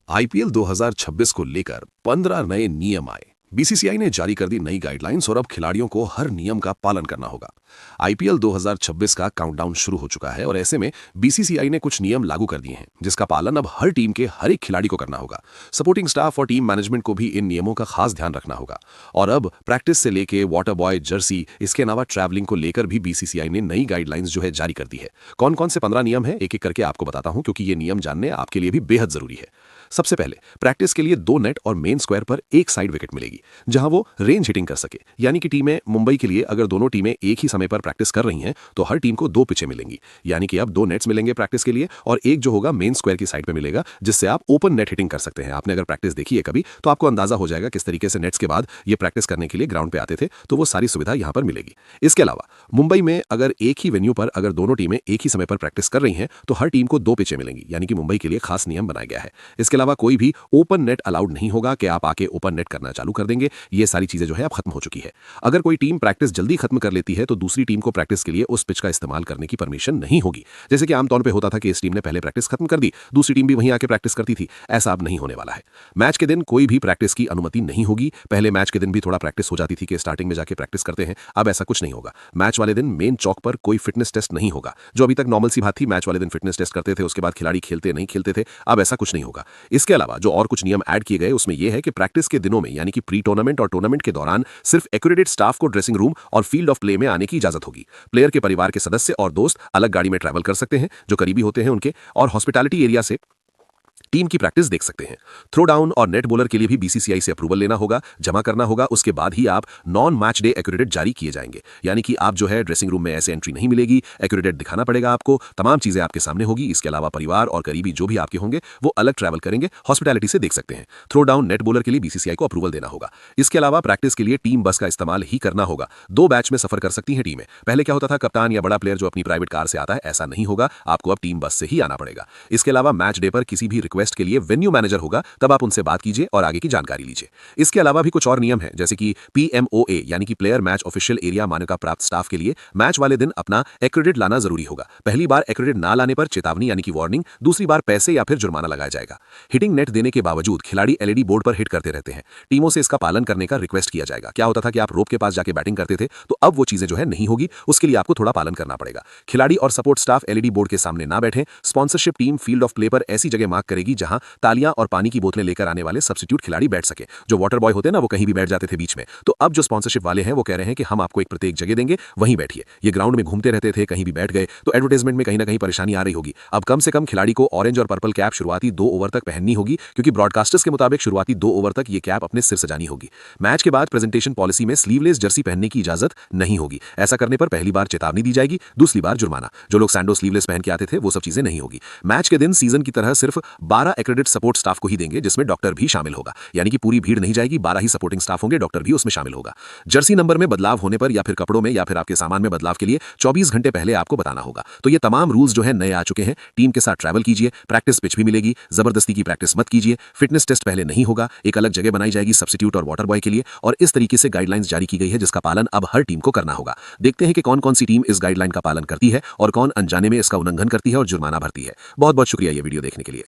IPL 2026 को लेकर 15 नए नियम आए। बीसीसीआई ने जारी कर दी नई गाइडलाइंस और अब खिलाड़ियों को हर नियम का पालन करना होगा। आईपीएल 2026 का काउंटडाउन शुरू हो चुका है और ऐसे में बीसीसीआई ने कुछ नियम लागू कर दिए हैं जिसका पालन अब हर टीम के हर एक खिलाड़ी को करना होगा। सपोर्टिंग स्टाफ और टीम मैनेजमेंट को भी इन नियमों का खास ध्यान रखना होगा। और अब प्रैक्टिस से लेके वाटर बॉय, जर्सी, इसके अलावा ट्रैवलिंग को लेकर भी बीसीसीआई ने नई गाइडलाइंस जो है जारी कर दी है। कौन कौन से 15 नियम है एक एक करके आपको बताता हूं, क्योंकि ये नियम जानने आपके लिए भी बेहद जरूरी है। सबसे पहले, प्रैक्टिस के लिए 2 नेट और मेन स्क्वायर पर एक साइड विकेट मिलेगी जहां वो रेंज हिटिंग कर सके। यानी कि टीमें मुंबई के लिए अगर दोनों टीमें एक ही समय पर प्रैक्टिस कर रही हैं तो हर टीम को 2 पिचें मिलेंगी। यानी कि अब 2 नेट्स मिलेंगे प्रैक्टिस के लिए और एक जो होगा मेन स्क्वायर की साइड पे मिलेगा, जिससे आप ओपन नेट हिटिंग कर सकते हैं। आपने अगर प्रैक्टिस देखी है कभी तो आपको अंदाजा हो जाएगा किस तरीके से नेट्स के बाद ये प्रैक्टिस करने के लिए ग्राउंड पे आते थे, तो वो सारी सुविधा यहां पर मिलेगी। इसके अलावा मुंबई में अगर एक ही वेन्यू पर अगर दोनों टीमें एक ही समय पर प्रैक्टिस कर रही हैं तो हर टीम को 2 पिचें मिलेंगी। यानी कि मुंबई के लिए खास नियम बनाया गया है। इसके अलावा कोई भी ओपन नेट अलाउड नहीं होगा कि आप आके ओपन नेट करना चालू कर देंगे। ये सारी चीजें जो है अब खत्म हो चुकी है। अगर कोई टीम प्रैक्टिस जल्दी खत्म कर लेती है तो दूसरी टीम को प्रैक्टिस के लिए उस पिच का इस्तेमाल करने की परमिशन नहीं होगी। जैसे कि आमतौर पे होता था कि इस टीम ने पहले प्रैक्टिस खत्म कर दी, दूसरी टीम भी वहीं आके प्रैक्टिस करती थी। ऐसा अब नहीं होने वाला है। मैच के दिन कोई भी प्रैक्टिस की अनुमति नहीं होगी। पहले मैच के दिन भी थोड़ा प्रैक्टिस हो जाती थी कि स्टार्टिंग में जाके प्रैक्टिस करते हैं, अब ऐसा कुछ नहीं होगा। मैच वाले दिन मेन चौक पर कोई फिटनेस टेस्ट नहीं होगा। जो अभी तक नॉर्मल सी बात थी, मैच वाले दिन फिटनेस टेस्ट करते थे, उसके बाद खिलाड़ी खेलते नहीं खेलते थे, अब ऐसा कुछ नहीं होगा। इसके अलावा जो और कुछ नियम ऐड किए गए उसमें यह है कि प्रैक्टिस के दिनों में यानी कि प्री टूर्नामेंट और टूर्नामेंट के दौरान सिर्फ एक्रेडिटेड स्टाफ को ड्रेसिंग रूम और फील्ड ऑफ प्ले में आने की इजाजत होगी। प्लेयर के परिवार के सदस्य और दोस्त अलग गाड़ी में ट्रैवल कर सकते हैं जो करीबी होते हैं उनके, और हॉस्पिटैलिटी एरिया से टीम की प्रैक्टिस देख सकते हैं। थ्रो डाउन और नेट बॉलर के लिए भी बीसीसीआई से अप्रूवल लेना होगा, जमा करना होगा। उसके बाद ही आप नॉन मैच डे एक्रेडिट जारी किए जाएंगे। यानी कि आप जो है ड्रेसिंग रूम में ऐसे एंट्री नहीं मिलेगी, एक्रेडिट दिखाना पड़ेगा आपको, तमाम चीजें आपके सामने होगी। इसके अलावा परिवार और करीबी जो भी आपके होंगे वो अलग ट्रैवल करेंगे, हॉस्पिटैलिटी से देख सकते हैं। थ्रो डाउन नेट बॉलर के लिए बीसीसीआई को अप्रूवल देना होगा। इसके अलावा प्रैक्टिस के लिए टीम बस का इस्तेमाल ही करना होगा। 2 बैच में सफर कर सकती हैं टीमें। पहले क्या होता था, कप्तान या बड़ा प्लेयर जो अपनी प्राइवेट कार से आता है, ऐसा नहीं होगा। आपको अब टीम बस से ही आना पड़ेगा। इसके अलावा मैच डे पर किसी भी रिक्वेस्ट के लिए वेन्यू मैनेजर होगा, तब आप उनसे बात कीजिए और आगे की जानकारी लीजिए। इसके अलावा भी कुछ और नियम हैं, जैसे कि पीएमओए यानी कि प्लेयर मैच ऑफिशियल एरिया मान्यता प्राप्त स्टाफ के लिए मैच वाले दिन अपना एक्रेडिट लाना जरूरी होगा। पहली बार एक्रेडिट ना लाने पर चेतावनी यानी कि वार्निंग, दूसरी बार पैसे या फिर जुर्माना लगाया जाएगा। हिटिंग नेट देने के बावजूद खिलाड़ी एलईडी बोर्ड पर हिट करते रहते हैं। टीमों से इसका पालन करने का रिक्वेस्ट किया जाएगा। क्या होता था कि आप रोप के पास जाके बैटिंग करते थे, तो अब वो चीजें जो है नहीं होगी। उसके लिए आपको थोड़ा पालन करना पड़ेगा। खिलाड़ी और सपोर्ट स्टाफ एलईडी बोर्ड के सामने ना बैठे। Sponsorship team field of play पर ऐसी जगह मार्क करेगी जहां तालियां और पानी की बोतलें लेकर आने वाले सब्स्टिट्यूट खिलाड़ी बैठ सके। जो वाटर बॉय होते हैं ना, वो कहीं भी बैठ जाते थे बीच में। तो अब जो स्पॉन्सरशिप वाले हैं वो कह रहे हैं कि हम आपको एक प्रत्येक जगह देंगे, वहीं बैठिए। ये ग्राउंड में घूमते रहते थे, कहीं भी बैठ गए तो एडवर्टाइजमेंट में कहीं ना कहीं परेशानी आ रही होगी। अब कम से कम खिलाड़ी को ऑरेंज और पर्पल कैप शुरुआती 2 ओवर तक पहननी होगी, क्योंकि ब्रॉडकास्टर्स के मुताबिक शुरुआती 2 ओवर तक ये कैप अपने सिर सजानी होगी। मैच के बाद प्रेजेंटेशन पॉलिसी में स्लीवलेस जर्सी पहनने की इजाजत नहीं होगी। ऐसा करने पर पहली बार चेतावनी दी जाएगी, दूसरी बार जुर्माना। जो लोग सैंडो स्लीवलेस पहन के आते थे वो सब चीजें नहीं होगी। मैच के दिन सीजन की तरह सिर्फ 12 एक्रेडिट सपोर्ट स्टाफ को ही देंगे, जिसमें डॉक्टर भी शामिल होगा। यानी कि पूरी भीड़ नहीं जाएगी, 12 ही सपोर्टिंग स्टाफ होंगे, डॉक्टर भी उसमें शामिल होगा। जर्सी नंबर में बदलाव होने पर या फिर कपड़ों में या फिर आपके सामान में बदलाव के लिए 24 घंटे पहले आपको बताना होगा। तो ये तमाम रूल्स जो है नए आ चुके हैं। टीम के साथ ट्रैवल कीजिए, प्रैक्टिस पिच भी मिलेगी, जबरदस्ती की प्रैक्टिस मत कीजिए, फिटनेस टेस्ट पहले नहीं होगा, एक अलग जगह बनाई जाएगी सब्स्टिट्यूट और वाटर बॉय के लिए, और इस तरीके से गाइडलाइंस जारी की गई है जिसका पालन अब हर टीम को करना होगा। देखते हैं कि कौन कौन सी टीम इस गाइडलाइन का पालन करती है और कौन अनजाने में इसका उल्लंघन करती है और जुर्माना भरती है। बहुत बहुत शुक्रिया ये वीडियो देखने के लिए।